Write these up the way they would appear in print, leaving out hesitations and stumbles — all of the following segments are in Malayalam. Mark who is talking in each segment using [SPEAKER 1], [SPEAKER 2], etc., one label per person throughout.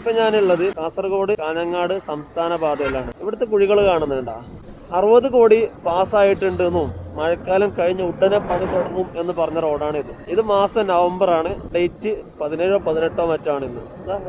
[SPEAKER 1] ഇപ്പൊ ഞാനുള്ളത് കാസർഗോഡ് കാഞ്ഞങ്ങാട് സംസ്ഥാന പാതയിലാണ്. ഇവിടുത്തെ കുഴികൾ കാണുന്നുണ്ടാ. 60 കോടി പാസ്സായിട്ടുണ്ട് എന്നും മഴക്കാലം കഴിഞ്ഞ് ഉടനെ പണി തുടങ്ങും എന്ന് പറഞ്ഞ റോഡാണ് ഇത് മാസം നവംബർ ആണ്. ഡേറ്റ് 17 18 മറ്റാണ് ഇന്ന്.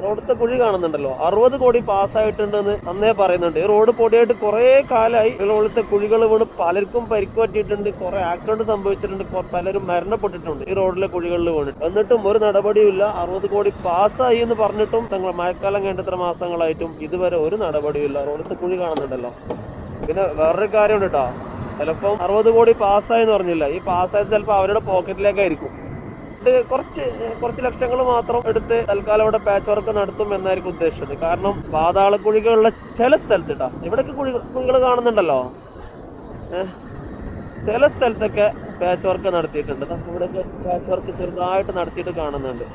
[SPEAKER 1] റോഡത്തെ കുഴി കാണുന്നുണ്ടല്ലോ. 60 കോടി പാസ്സായിട്ടുണ്ടെന്ന് അന്നേ പറയുന്നുണ്ട്. ഈ റോഡ് പൊടിയായിട്ട് കുറെ കാലമായി. റോഡത്തെ കുഴികൾ വീണ് പലർക്കും പരിക്ക് പറ്റിയിട്ടുണ്ട്, കുറെ ആക്സിഡന്റ് സംഭവിച്ചിട്ടുണ്ട്, പലരും മരണപ്പെട്ടിട്ടുണ്ട് ഈ റോഡിലെ കുഴികളിൽ വീണിട്ട്. എന്നിട്ടും ഒരു നടപടിയും ഇല്ല. 60 കോടി പാസ്സായി എന്ന് പറഞ്ഞിട്ടും മഴക്കാലം കഴിഞ്ഞ ഇത്ര മാസങ്ങളായിട്ടും ഇതുവരെ ഒരു നടപടിയും ഇല്ല. റോഡത്തെ കുഴി കാണുന്നുണ്ടല്ലോ. പിന്നെ വേറൊരു കാര്യമുണ്ട് കേട്ടോ. ചിലപ്പോൾ 60 കോടി പാസ്സായി എന്ന് പറഞ്ഞില്ല, ഈ പാസ്സായത് ചിലപ്പോൾ അവരുടെ പോക്കറ്റിലേക്കായിരിക്കും. കുറച്ച് ലക്ഷങ്ങൾ മാത്രം എടുത്ത് തൽക്കാലം ഇവിടെ പാച്ച് വർക്ക് നടത്തും എന്നായിരിക്കും ഉദ്ദേശിച്ചത്. കാരണം പാതാള കുഴികളുള്ള ചില സ്ഥലത്ത് കേട്ടോ, ഇവിടേക്ക് കുഴികൾ കാണുന്നുണ്ടല്ലോ, ചില സ്ഥലത്തൊക്കെ പാച്ച് വർക്ക് നടത്തിയിട്ടുണ്ട്. ഇവിടെയൊക്കെ പാച്ച് വർക്ക് ചെറുതായിട്ട് നടത്തിയിട്ട് കാണുന്നുണ്ട്.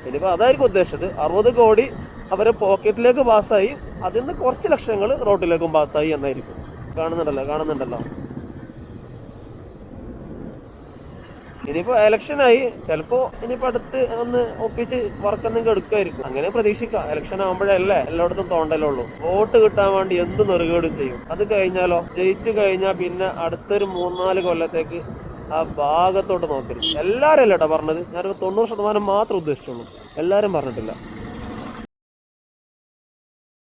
[SPEAKER 1] ഇനിയിപ്പോൾ അതായിരിക്കും ഉദ്ദേശിച്ചത്. 60 കോടി അവരെ പോക്കറ്റിലേക്ക് പാസ്സായി, അതിൽ നിന്ന് കുറച്ച് ലക്ഷങ്ങൾ റോഡിലേക്കും പാസ്സായി എന്നായിരിക്കും. കാണുന്നുണ്ടല്ലോ. ഇനിയിപ്പോ ഇലക്ഷനായി, ചിലപ്പോ ഇനിയിപ്പോ അടുത്ത് ഒന്ന് ഒപ്പിച്ച് വർക്ക് എന്തെങ്കിലും എടുക്കുമായിരിക്കും. അങ്ങനെ പ്രതീക്ഷിക്കാം. ഇലക്ഷൻ ആകുമ്പോഴല്ലേ എല്ലായിടത്തും തോണ്ടലുള്ളൂ. വോട്ട് കിട്ടാൻ വേണ്ടി എന്ത് നെറുകേടും ചെയ്യും. അത് കഴിഞ്ഞാലോ, ജയിച്ചു കഴിഞ്ഞാൽ പിന്നെ അടുത്തൊരു 3-4 കൊല്ലത്തേക്ക് ആ ഭാഗത്തോട്ട് നോക്കരുത്. എല്ലാരും അല്ല കേട്ടോ പറഞ്ഞത്, ഞാനൊരു 90% മാത്രം ഉദ്ദേശിച്ചുള്ളൂ. എല്ലാരും പറഞ്ഞിട്ടില്ല.